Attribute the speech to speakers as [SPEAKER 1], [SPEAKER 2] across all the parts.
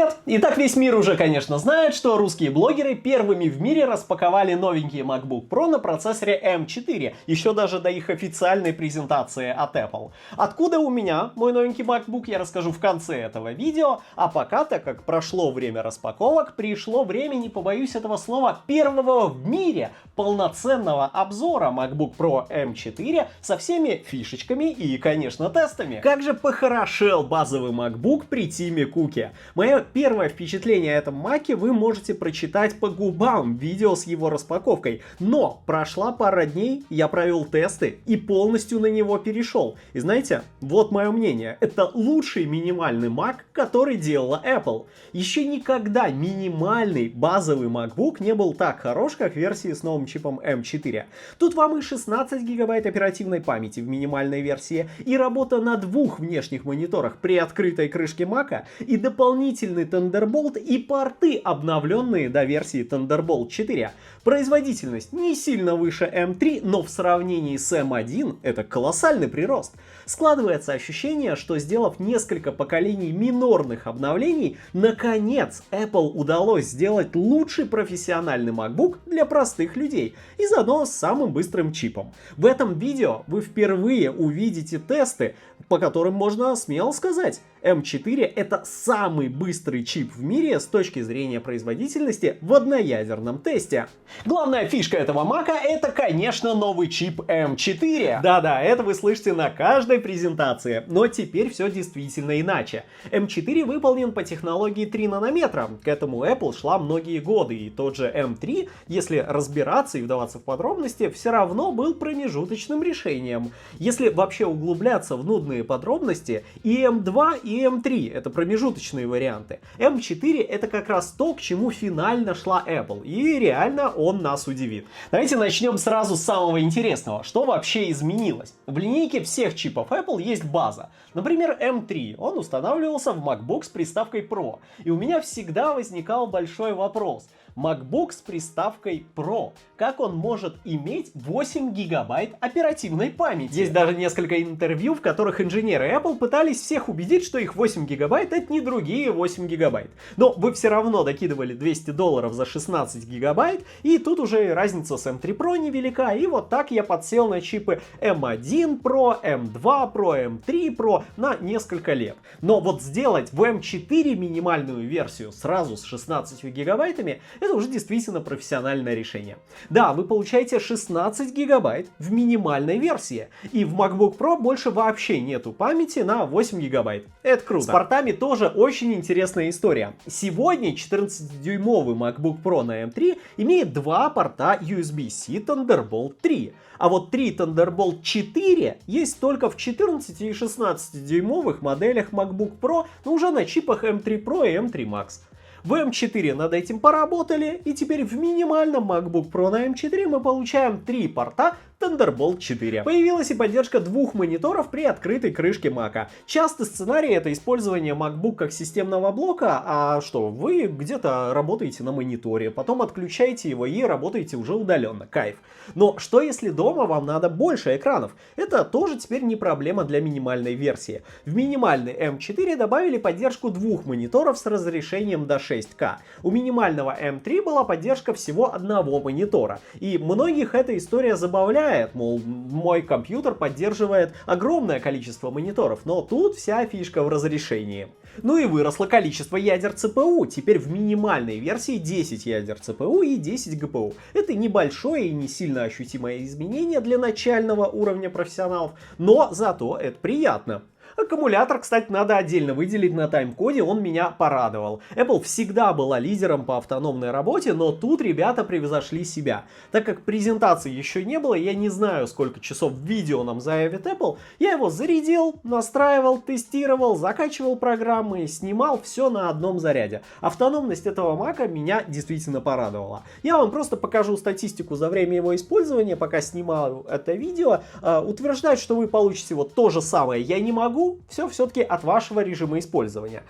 [SPEAKER 1] Привет! Итак, весь мир уже, конечно, знает, что русские блогеры первыми в мире распаковали новенький MacBook Pro на процессоре M4, еще даже до их официальной презентации от Apple. Откуда у меня мой новенький MacBook, я расскажу в конце этого видео, а пока, так как прошло время распаковок, пришло время, не побоюсь этого слова, первого в мире полноценного обзора MacBook Pro M4 со всеми фишечками и, конечно, тестами. Как же похорошел базовый MacBook при Тиме Куке. Мое первое впечатление о этом маке вы можете прочитать по губам в видео с его распаковкой. Но прошла пара дней, я провел тесты и полностью на него перешел. И знаете, вот мое мнение. Это лучший минимальный Mac, который делала Apple. Еще никогда минимальный базовый MacBook не был так хорош, как в версии с новым чипом M4. Тут вам и 16 гигабайт оперативной памяти в минимальной версии, и работа на двух внешних мониторах при открытой крышке Мака, и дополнительный Thunderbolt и порты, обновленные до версии Thunderbolt 4. Производительность не сильно выше M3, но в сравнении с M1 это колоссальный прирост. Складывается ощущение, что сделав несколько поколений минорных обновлений, наконец Apple удалось сделать лучший профессиональный MacBook для простых людей и заодно с самым быстрым чипом. В этом видео вы впервые увидите тесты, по которым можно смело сказать, M4 это самый быстрый чип в мире с точки зрения производительности в одноядерном тесте. Главная фишка этого мака это, конечно, новый чип M4. Да-да, это вы слышите на каждой презентации, но теперь все действительно иначе. M4 выполнен по технологии 3 нанометра, к этому Apple шла многие годы, и тот же M3, если разбираться и вдаваться в подробности, все равно был промежуточным решением. Если вообще углубляться в нудные подробности, и M2, и M3 это промежуточные варианты. M4 это как раз то, к чему финально шла Apple, и реально он нас удивит. Давайте начнем сразу с самого интересного. Что вообще изменилось? В линейке всех чипов Apple есть база. Например, M3. Он устанавливался в MacBook с приставкой Pro. И у меня всегда возникал большой вопрос. MacBook с приставкой Pro. Как он может иметь 8 гигабайт оперативной памяти? Есть даже несколько интервью, в которых инженеры Apple пытались всех убедить, что их 8 гигабайт это не другие 8 гигабайт. Но вы все равно докидывали $200 за 16 гигабайт, и тут уже разница с M3 Pro невелика, и вот так я подсел на чипы M1 Pro, M2 Pro, M3 Pro на несколько лет. Но вот сделать в M4 минимальную версию сразу с 16 гигабайтами, это уже действительно профессиональное решение. Да, вы получаете 16 гигабайт в минимальной версии, и в MacBook Pro больше вообще нету памяти на 8 гигабайт. Это круто. С портами тоже очень интересная история. Сегодня 14-дюймовый MacBook Pro на M3 имеет два порта USB-C Thunderbolt 3. А вот 3 Thunderbolt 4 есть только в 14 и 16 дюймовых моделях MacBook Pro, но уже на чипах M3 Pro и M3 Max. В M4 над этим поработали, и теперь в минимальном MacBook Pro на M4 мы получаем 3 порта Thunderbolt 4. Появилась и поддержка двух мониторов при открытой крышке Мака. Частый сценарий это использование MacBook как системного блока, а что, вы где-то работаете на мониторе, потом отключаете его и работаете уже удаленно. Кайф. Но что если дома вам надо больше экранов? Это тоже теперь не проблема для минимальной версии. В минимальный M4 добавили поддержку двух мониторов с разрешением до 6К. У минимального M3 была поддержка всего одного монитора. И многих эта история забавляет. Мол, мой компьютер поддерживает огромное количество мониторов, но тут вся фишка в разрешении. Ну и выросло количество ядер ЦПУ. Теперь в минимальной версии 10 ядер ЦПУ и 10 ГПУ. Это небольшое и не сильно ощутимое изменение для начального уровня профессионалов, но зато это приятно. Аккумулятор, кстати, надо отдельно выделить на тайм-коде, он меня порадовал. Apple всегда была лидером по автономной работе, но тут ребята превзошли себя. Так как презентации еще не было, я не знаю, сколько часов видео нам заявит Apple, я его зарядил, настраивал, тестировал, закачивал программы, снимал все на одном заряде. Автономность этого мака меня действительно порадовала. Я вам просто покажу статистику за время его использования, пока снимал это видео. Утверждать, что вы получите вот то же самое, я не могу, ну, все все-таки от вашего режима использования.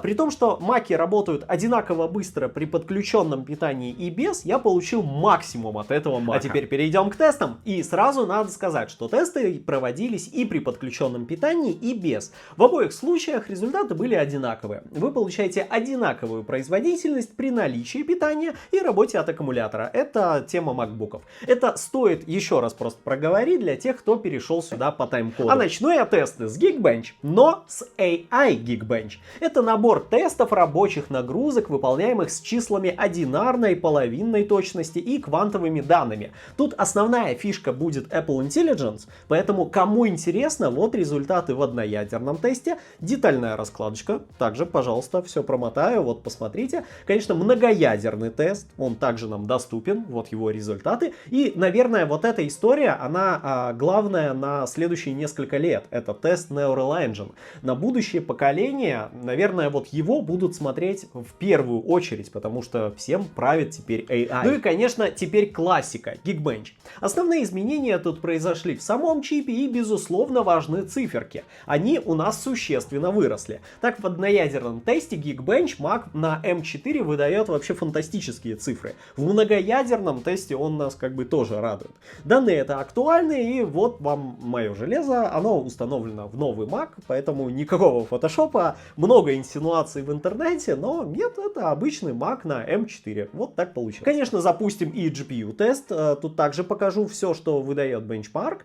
[SPEAKER 1] При том, что маки работают одинаково быстро при подключенном питании и без, я получил максимум от этого мака. А теперь перейдем к тестам. И сразу надо сказать, что тесты проводились и при подключенном питании, и без. В обоих случаях результаты были одинаковые. Вы получаете одинаковую производительность при наличии питания и работе от аккумулятора. Это тема макбуков. Это стоит еще раз просто проговорить для тех, кто перешел сюда по тайм-коду. А начну я тесты с Geekbench, но с AI Geekbench. Это набор тестов рабочих нагрузок, выполняемых с числами одинарной, половинной точности и квантовыми данными. Тут основная фишка будет Apple Intelligence, поэтому кому интересно, вот результаты в одноядерном тесте, детальная раскладочка, также, пожалуйста, все промотаю, вот посмотрите. Конечно, многоядерный тест, он также нам доступен, вот его результаты. И, наверное, вот эта история, она главная на следующие несколько лет. Это тест Neural Engine. На будущее поколение, наверное, вот его будут смотреть в первую очередь, потому что всем правит теперь AI. Ну и, конечно, теперь классика, Geekbench. Основные изменения тут произошли в самом чипе и, безусловно, важны циферки. Они у нас существенно выросли. Так, в одноядерном тесте Geekbench Mac на M4 выдает вообще фантастические цифры. В многоядерном тесте он нас как бы тоже радует. Данные это актуальны, и вот вам мое железо, оно установлено в новый Mac, поэтому никакого фотошопа, много инсинуаций в интернете, но нет, это обычный Mac на M4. Вот так получилось. Конечно, запустим и GPU-тест, тут также покажу все, что выдает Benchmark.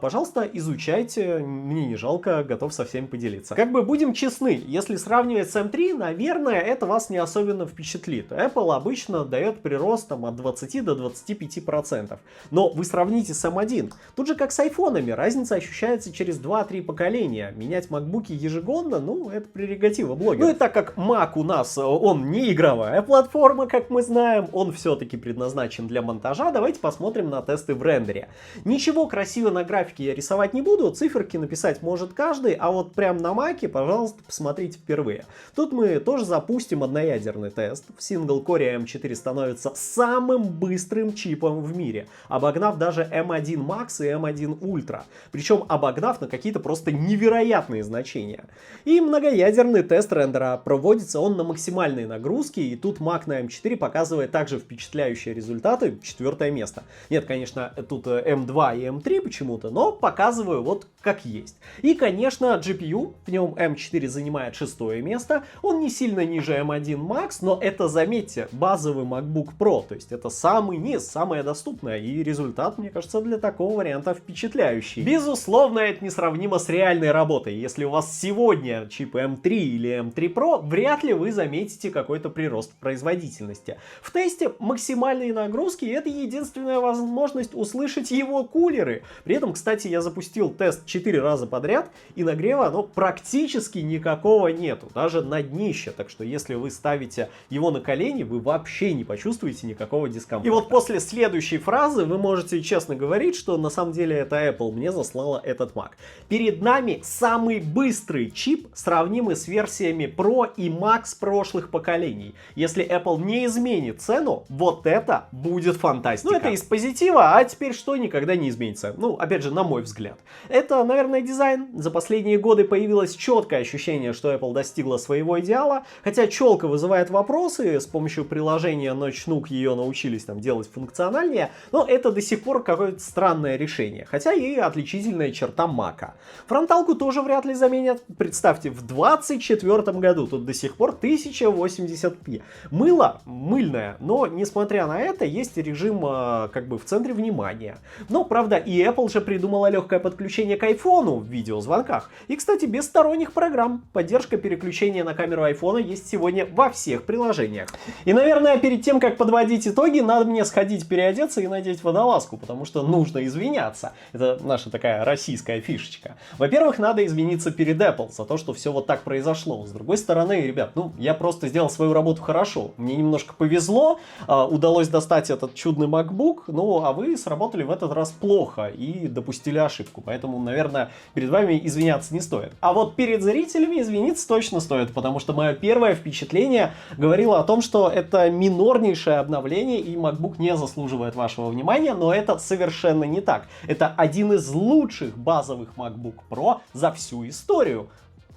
[SPEAKER 1] Пожалуйста, изучайте, мне не жалко, готов со всеми поделиться. Как бы будем честны, если сравнивать с M3, наверное, это вас не особенно впечатлит. Apple обычно дает прирост там, от 20 до 25%. Но вы сравните с M1. Тут же как с айфонами, разница ощущается через 2-3 поколения. Менять макбуки ежегодно, ну, это прерогатива блогера. Ну и так как Mac у нас, он не игровая платформа, как мы знаем, он все-таки предназначен для монтажа, давайте посмотрим на тесты в рендере. Ничего красиво на графике я рисовать не буду, циферки написать может каждый, а вот прям на Маке, пожалуйста, посмотрите впервые. Тут мы тоже запустим одноядерный тест. В сингл-коре M4 становится самым быстрым чипом в мире, обогнав даже M1 Max и M1 Ultra. Причем обогнав на какие-то просто невероятные значения. И многоядерный тест рендера. Проводится он на максимальной нагрузке, и тут Mac на M4 показывает также впечатляющие результаты, 4 место. Нет, конечно, тут M2 и M3 почему-то, но показываю вот как есть. И, конечно, GPU, в нем M4 занимает 6 место, он не сильно ниже M1 Max, но это, заметьте, базовый MacBook Pro, то есть это самый низ, самое доступное, и результат, мне кажется, для такого варианта впечатляющий. Безусловно, это несравнимо с реальной работой. Если у вас сегодня чип M3 или M3 Pro, вряд ли вы заметите какой-то прирост производительности. В тесте максимальные нагрузки — это единственная возможность услышать его кулеры. При этом, кстати, я запустил тест 4 раза подряд, и нагрева, ну, практически никакого нету, даже на днище. Так что, если вы ставите его на колени, вы вообще не почувствуете никакого дискомфорта. И вот после следующей фразы вы можете честно говорить, что на самом деле это Apple мне заслала этот Mac. Перед нами самый быстрый чип, сравнимый с версиями Pro и Max прошлых поколений. Если Apple не изменит цену, вот это будет фантастика. Ну, это из позитива, а теперь что никогда не изменится? Ну, опять же, на мой взгляд. Это, наверное, дизайн. За последние годы появилось четкое ощущение, что Apple достигла своего идеала. Хотя челка вызывает вопросы, с помощью приложения Notch.Nook ее научились там делать функциональнее, но это до сих пор какое-то странное решение. Хотя и отличительная черта Mac'а. Фронталку тоже вряд ли заменят. Представьте, в 2024 году тут до сих пор 1080p. Мыло мыльное, но несмотря на это, есть режим как бы в центре внимания. Но, правда, и Apple же придумала легкое подключение к iPhone в видеозвонках. И, кстати, без сторонних программ. Поддержка переключения на камеру iPhone есть сегодня во всех приложениях. И, наверное, перед тем, как подводить итоги, надо мне сходить переодеться и надеть водолазку, потому что нужно извиняться. Это наша такая российская фишечка. Во-первых, надо извиниться перед Apple за то, что все вот так произошло. С другой стороны, ребят, ну, я просто сделал свою работу хорошо. Мне немножко повезло, удалось достать этот чудный MacBook, ну, а вы сработали в этот раз плохо и допустили ошибку. Поэтому, наверное, перед вами извиняться не стоит. А вот перед зрителями извиниться точно стоит, потому что мое первое впечатление говорило о том, что это минорнейшее обновление, и MacBook не заслуживает вашего внимания, но это совершенно не так. Это один из лучших базовых MacBook Pro за всю историю.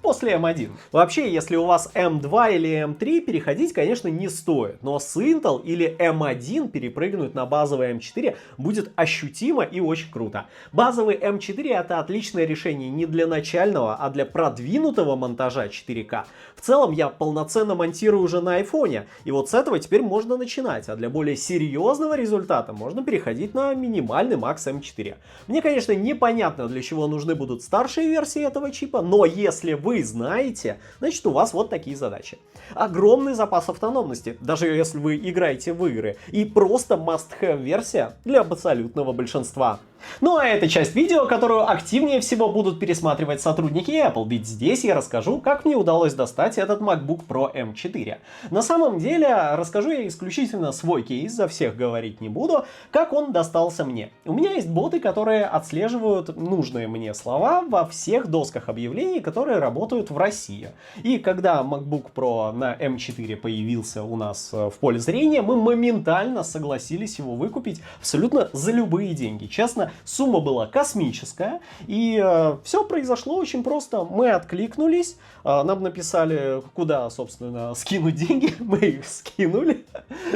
[SPEAKER 1] После M1. Вообще, если у вас M2 или M3, переходить, конечно, не стоит. Но с Intel или M1 перепрыгнуть на базовый M4 будет ощутимо и очень круто. Базовый M4 это отличное решение не для начального, а для продвинутого монтажа 4К. В целом, я полноценно монтирую уже на айфоне. И вот с этого теперь можно начинать. А для более серьезного результата можно переходить на минимальный Max M4. Мне, конечно, непонятно, для чего нужны будут старшие версии этого чипа, но если вы знаете, значит у вас вот такие задачи. Огромный запас автономности, даже если вы играете в игры, и просто must-have версия для абсолютного большинства. Ну а это часть видео, которую активнее всего будут пересматривать сотрудники Apple, ведь здесь я расскажу, как мне удалось достать этот MacBook Pro M4. На самом деле, расскажу я исключительно свой кейс, за всех говорить не буду, как он достался мне. У меня есть боты, которые отслеживают нужные мне слова во всех досках объявлений, которые работают в России. И когда MacBook Pro на M4 появился у нас в поле зрения, мы моментально согласились его выкупить абсолютно за любые деньги. Честно, сумма была космическая, и все произошло очень просто. Мы откликнулись, нам написали, куда, собственно, скинуть деньги, мы их скинули,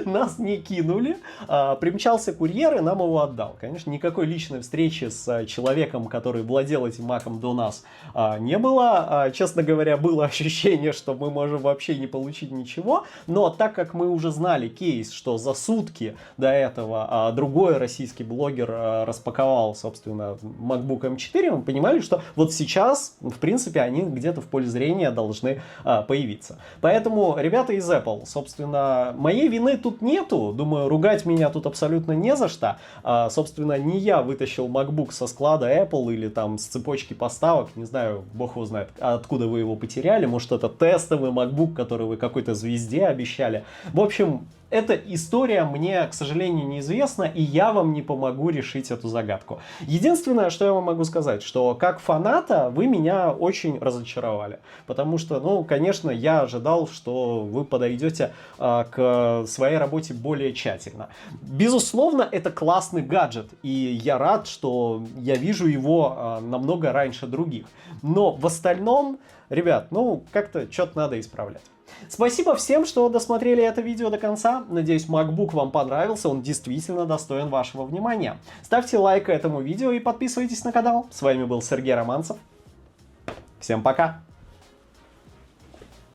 [SPEAKER 1] нас не кинули, примчался курьер и нам его отдал. Конечно, никакой личной встречи с человеком, который владел этим маком до нас, не было. Честно говоря, было ощущение, что мы можем вообще не получить ничего, но так как мы уже знали кейс, что за сутки до этого другой российский блогер распаковал, собственно, MacBook M4, мы понимали, что вот сейчас, в принципе, они где-то в поле зрения должны появиться. Поэтому, ребята из Apple, собственно, моей вины тут нету, думаю, ругать меня тут абсолютно не за что. Собственно, не я вытащил MacBook со склада Apple или там с цепочки поставок, не знаю, бог его знает, откуда вы его потеряли, может это тестовый MacBook, который вы какой-то звезде обещали. В общем, эта история мне, к сожалению, неизвестна, и я вам не помогу решить эту загадку. Единственное, что я вам могу сказать, что как фаната вы меня очень разочаровали. Потому что, ну, конечно, я ожидал, что вы подойдете к своей работе более тщательно. Безусловно, это классный гаджет, и я рад, что я вижу его намного раньше других. Но в остальном, ребят, ну, как-то что-то надо исправлять. Спасибо всем, что досмотрели это видео до конца. Надеюсь, MacBook вам понравился, он действительно достоин вашего внимания. Ставьте лайк этому видео и подписывайтесь на канал. С вами был Сергей Романцев. Всем пока!